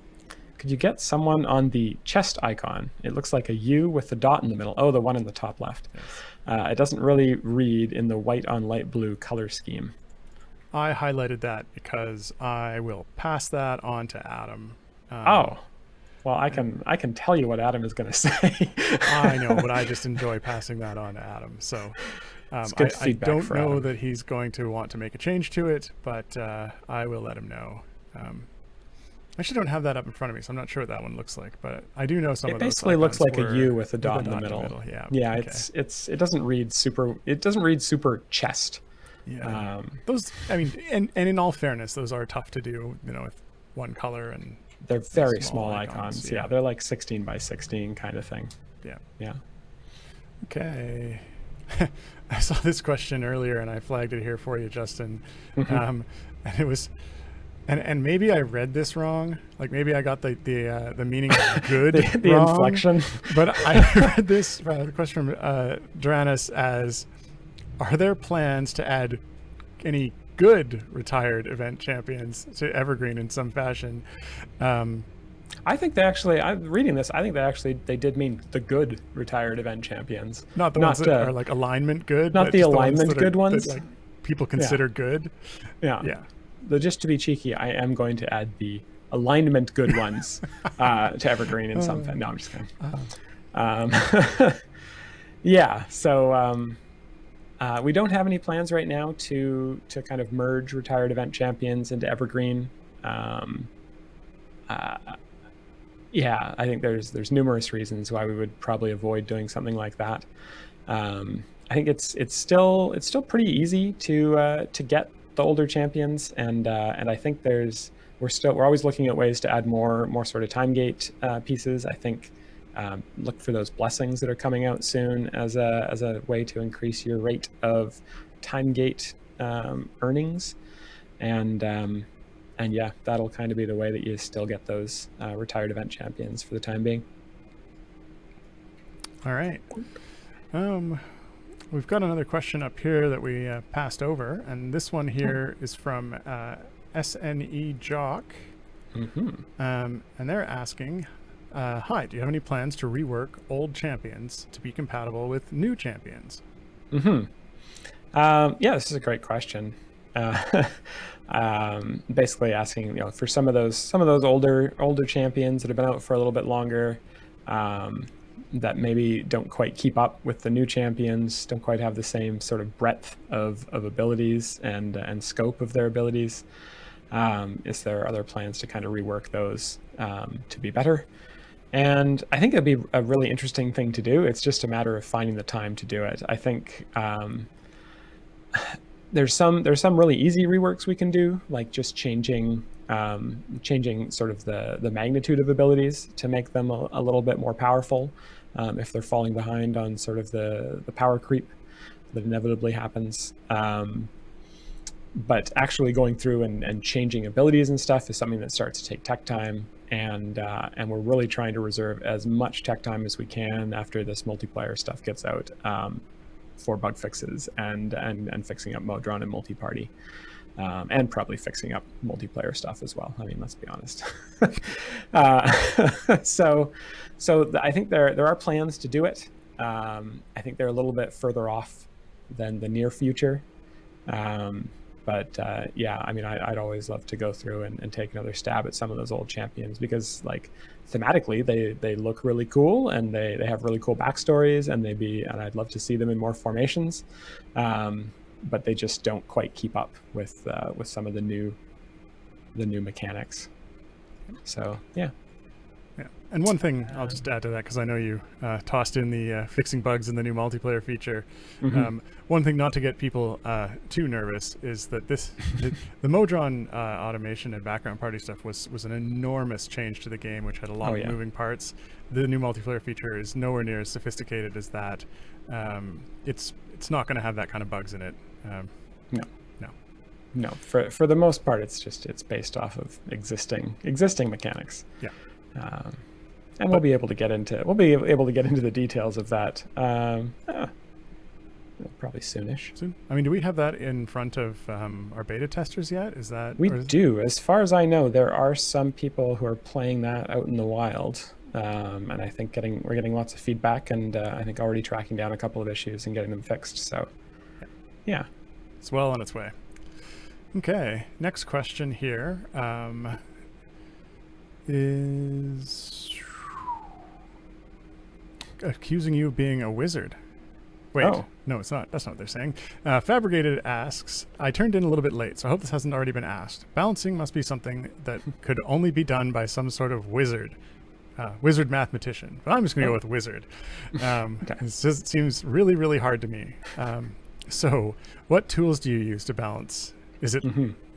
you get someone on the chest icon? It looks like a U with the dot in the middle. Oh, the one in the top left. Yes. It doesn't really read in the white on light blue color scheme. I highlighted that because I will pass that on to Adam. Well, I can tell you what Adam is going to say. I know, but I just enjoy passing that on to Adam. So I don't know Adam. that he's going to want to make a change to it, but I will let him know. I actually don't have that up in front of me, so I'm not sure what that one looks like. But I do know some of those. It basically looks like a U with a dot in the middle. Yeah. Okay. It doesn't read super. It doesn't read super chest. Yeah. Those. I mean, and in all fairness, those are tough to do. With one color and. They're very small icons. Yeah, they're like 16 by 16 kind of thing. Yeah. Okay. I saw this question earlier and I flagged it here for you, Justin. And it was, and maybe I read this wrong. Like maybe I got the meaning of good the wrong, inflection. But I read this question from Duranis as, are there plans to add any good retired event champions to Evergreen in some fashion? I think they actually, I'm reading this, I think they did mean the good retired event champions. Not the ones that are like alignment good. Not the alignment good ones. That, like, people consider good. Yeah. Just to be cheeky, I am going to add the alignment good ones to Evergreen in some fashion. No, I'm just kidding. Yeah, so we don't have any plans right now to kind of merge retired event champions into Evergreen. Yeah, I think there's numerous reasons why we would probably avoid doing something like that. I think it's still pretty easy to get the older champions, and I think we're always looking at ways to add more sort of time gate pieces. I think. Look for those blessings that are coming out soon as a way to increase your rate of time gate earnings, and yeah, that'll kind of be the way that you still get those retired event champions for the time being. All right. We've got another question up here that we passed over, and this one here is from SNE Jock, and they're asking. Hi, do you have any plans to rework old champions to be compatible with new champions? Yeah, this is a great question. Basically asking, for some of those older champions that have been out for a little bit longer, that maybe don't quite keep up with the new champions, don't quite have the same sort of breadth of abilities and scope of their abilities. Is there other plans to kind of rework those to be better? And I think it'd be a really interesting thing to do. It's just a matter of finding the time to do it. I think there's some really easy reworks we can do, like just changing sort of the magnitude of abilities to make them a little bit more powerful if they're falling behind on sort of the power creep that inevitably happens. But actually going through and changing abilities and stuff is something that starts to take tech time. And we're really trying to reserve as much tech time as we can after this multiplayer stuff gets out. for bug fixes and fixing up mode run and multi-party. And probably fixing up multiplayer stuff as well. I mean, let's be honest. So I think there are plans to do it. I think they're a little bit further off than the near future. But yeah, I mean, I'd always love to go through and take another stab at some of those old champions, because like thematically they look really cool, and they have really cool backstories, and I'd love to see them in more formations. But they just don't quite keep up with some of the new mechanics. So yeah. Yeah. And one thing I'll just add to that, because I know you tossed in the fixing bugs in the new multiplayer feature. One thing not to get people too nervous is that the Modron automation and background party stuff was an enormous change to the game, which had a lot of moving parts. The new multiplayer feature is nowhere near as sophisticated as that. It's not going to have that kind of bugs in it. No. For the most part, it's based off of existing mechanics. Yeah. And we'll be able to get into the details of that probably soonish. Soon. I mean, do we have that in front of our beta testers yet? We do. As far as I know, there are some people who are playing that out in the wild. And I think we're getting lots of feedback, and I think already tracking down a couple of issues and getting them fixed. So, yeah, it's well on its way. Okay, next question here is accusing you of being a wizard. Wait, no, it's not. That's not what they're saying. Fabricated asks, I turned in a little bit late, so I hope this hasn't already been asked. Balancing must be something that could only be done by some sort of wizard mathematician, but I'm just going to go with wizard. It seems really, really hard to me. So what tools do you use to balance? Is it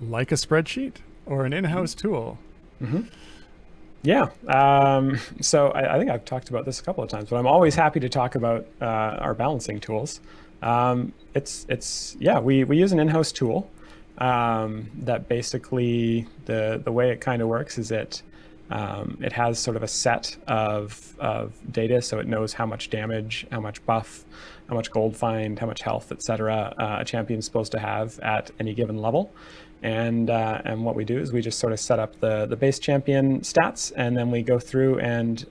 like a spreadsheet or an in-house tool? Yeah. So I think I've talked about this a couple of times, but I'm always happy to talk about our balancing tools. We use an in-house tool that basically the way it kind of works is it has sort of a set of data, so it knows how much damage, how much buff, how much gold find, how much health, etc. A champion is supposed to have at any given level. And what we do is we just sort of set up the base champion stats, and then we go through and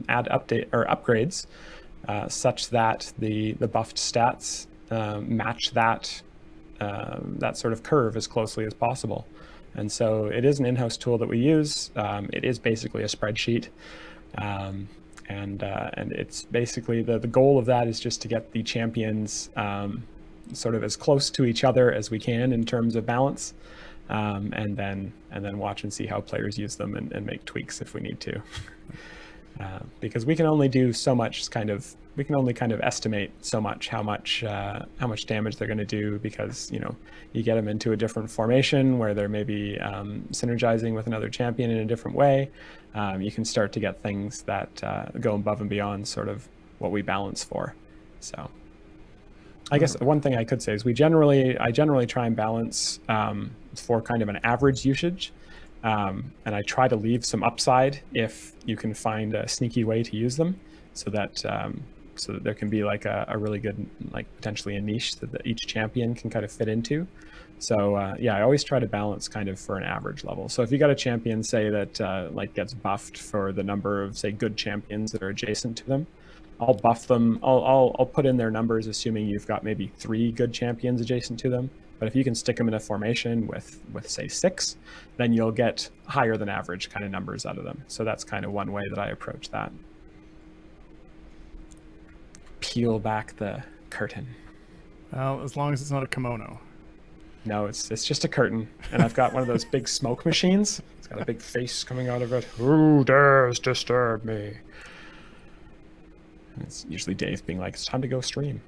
add upgrades such that the buffed stats match that sort of curve as closely as possible. And so it is an in-house tool that we use. It is basically a spreadsheet. And it's basically the goal of that is just to get the champions sort of as close to each other as we can in terms of balance, and then watch and see how players use them and make tweaks if we need to. Because we can only do so much we can only kind of estimate so much how much damage they're going to do, because you get them into a different formation where they're maybe synergizing with another champion in a different way. You can start to get things that go above and beyond sort of what we balance for. So I guess one thing I could say is I generally try and balance for kind of an average usage. And I try to leave some upside if you can find a sneaky way to use them, so that there can be like a really good, like potentially a niche that each champion can kind of fit into. So I always try to balance kind of for an average level. So if you got a champion, say that like gets buffed for the number of, say, good champions that are adjacent to them, I'll buff them. I'll put in their numbers, assuming you've got maybe 3 good champions adjacent to them. But if you can stick them in a formation with say 6, then you'll get higher than average kind of numbers out of them. So that's kind of one way that I approach that. Peel back the curtain. Well, as long as it's not a kimono. No, it's just a curtain, and I've got one of those big smoke machines. It's got a big face coming out of it. Who dares disturb me? And it's usually Dave being like, "It's time to go stream."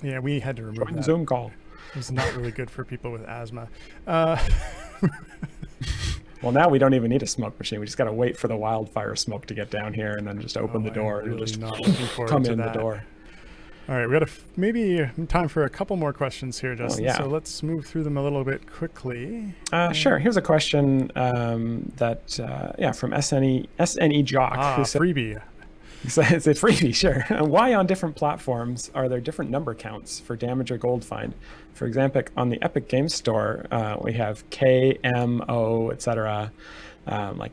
Yeah, we had to remove that. Zoom call. It was not really good for people with asthma. Well, now we don't even need a smoke machine. We just got to wait for the wildfire smoke to get down here, and then just open the door and really just come in the door. All right, we got maybe time for a couple more questions here, Justin. Yeah. So let's move through them a little bit quickly. Sure. Here's a question from SNE Jock. Freebie. It's a freebie, sure. Why on different platforms are there different number counts for damage or gold find? For example, on the Epic Games Store, we have K, M, O, etc. Like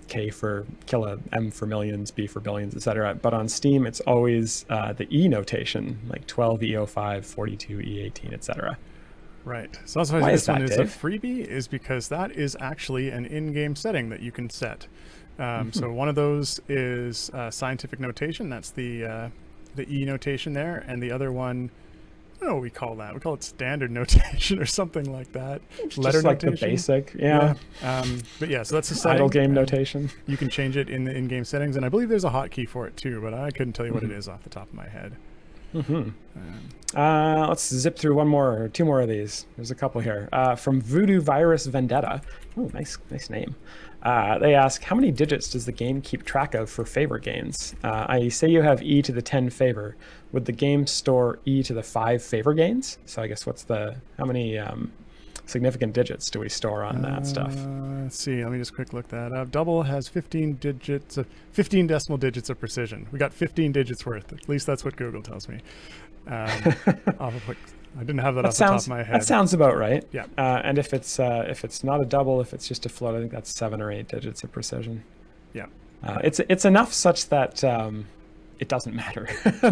K for killa, M for millions, B for billions, etc. But on Steam, it's always the E notation, like 12 E05, 42 E18, etc. Right. So that's why this one is a freebie, is because that is actually an in-game setting that you can set. So one of those is scientific notation. That's the E notation there, and the other one, I don't know what we call that. We call it standard notation or something like that. Letter just like notation. The basic, yeah. But yeah, so that's a setting. Idle game notation. You can change it in the in-game settings, and I believe there's a hotkey for it too, but I couldn't tell you what it is off the top of my head. Let's zip through two more of these. There's a couple here. From Voodoo Virus Vendetta. Oh, nice name. They ask, how many digits does the game keep track of for favor gains? I say you have E to the 10 favor. Would the game store E to the 5 favor gains? So I guess how many significant digits do we store on that stuff? Let's see. Let me just quick look that up. Double has 15 decimal digits of precision. We got 15 digits worth. At least that's what Google tells me. I didn't have that off the top of my head. That sounds about right. Yeah. And if it's not a double, if it's just a float, I think that's 7 or 8 digits of precision. Yeah. It's enough such that it doesn't matter.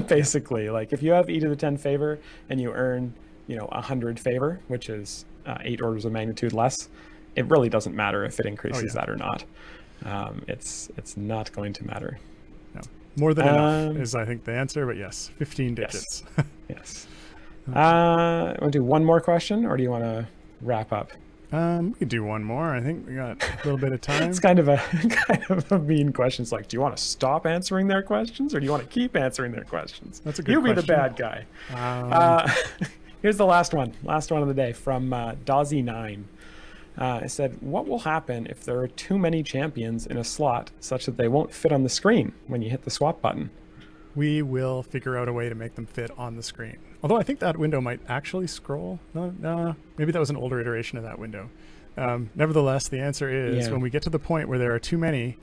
Basically, like if you have E to the 10 favor and you earn 100 favor, which is 8 orders of magnitude less, it really doesn't matter if it increases that or not. It's not going to matter. No. More than enough is, I think, the answer, but yes, 15 digits. Yes. Want to do one more question, or do you want to wrap up? We could do one more. I think we got a little bit of time. It's kind of a mean question. It's like, do you want to stop answering their questions, or do you want to keep answering their questions? That's a good question. You be the bad guy. Here's the last one of the day from Dozzy9. It said, what will happen if there are too many champions in a slot such that they won't fit on the screen when you hit the swap button? We will figure out a way to make them fit on the screen. Although I think that window might actually scroll. No, maybe that was an older iteration of that window. Nevertheless, the answer is when we get to the point where there are too many,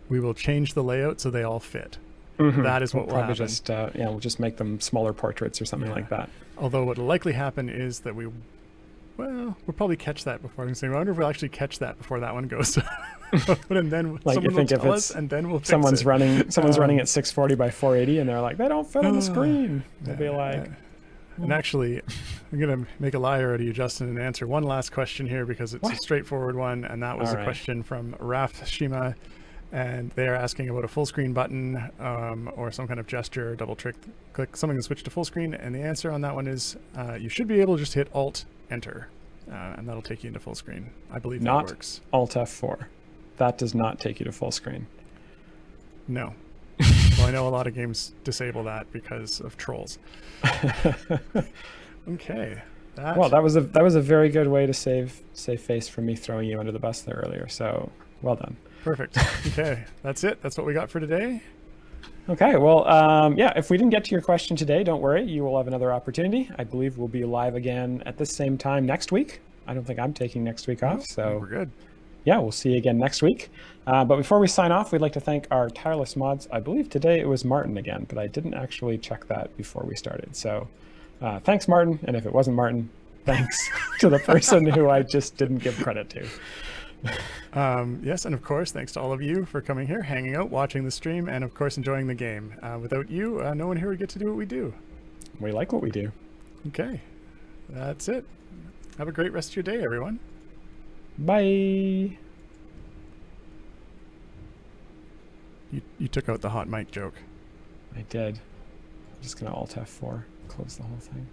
we will change the layout so they all fit. That is what will happen. We'll just make them smaller portraits or something like that. Although what will likely happen is that we'll probably catch that before. I wonder if we'll actually catch that before that one goes. And then like someone will tell us, and then we'll fix someone's it. running at 640 by 480, and they're like, they don't fit on the screen. They'll be like. And actually, I'm going to make a liar out of you, Justin, and answer one last question here because it's a straightforward one, and that was a question from Raf Shima, and they are asking about a full screen button or some kind of gesture, double click something to switch to full screen, and the answer on that one is you should be able to just hit Alt-Enter, and that'll take you into full screen. I believe that works. Not Alt-F4. That does not take you to full screen. No. Well, I know a lot of games disable that because of trolls. Okay. Well, that was a very good way to save face from me throwing you under the bus there earlier. So well done. Perfect. Okay, that's it. That's what we got for today. Okay. Well, if we didn't get to your question today, don't worry. You will have another opportunity. I believe we'll be live again at the same time next week. I don't think I'm taking next week off. So we're good. Yeah, we'll see you again next week. But before we sign off, we'd like to thank our tireless mods. I believe today it was Martin again, but I didn't actually check that before we started. So thanks, Martin. And if it wasn't Martin, thanks to the person who I just didn't give credit to. Yes, and of course, thanks to all of you for coming here, hanging out, watching the stream, and of course, enjoying the game. Without you, no one here would get to do what we do. We like what we do. Okay, that's it. Have a great rest of your day, everyone. Bye. You took out the hot mic joke. I did. I'm just going to Alt F4, close the whole thing.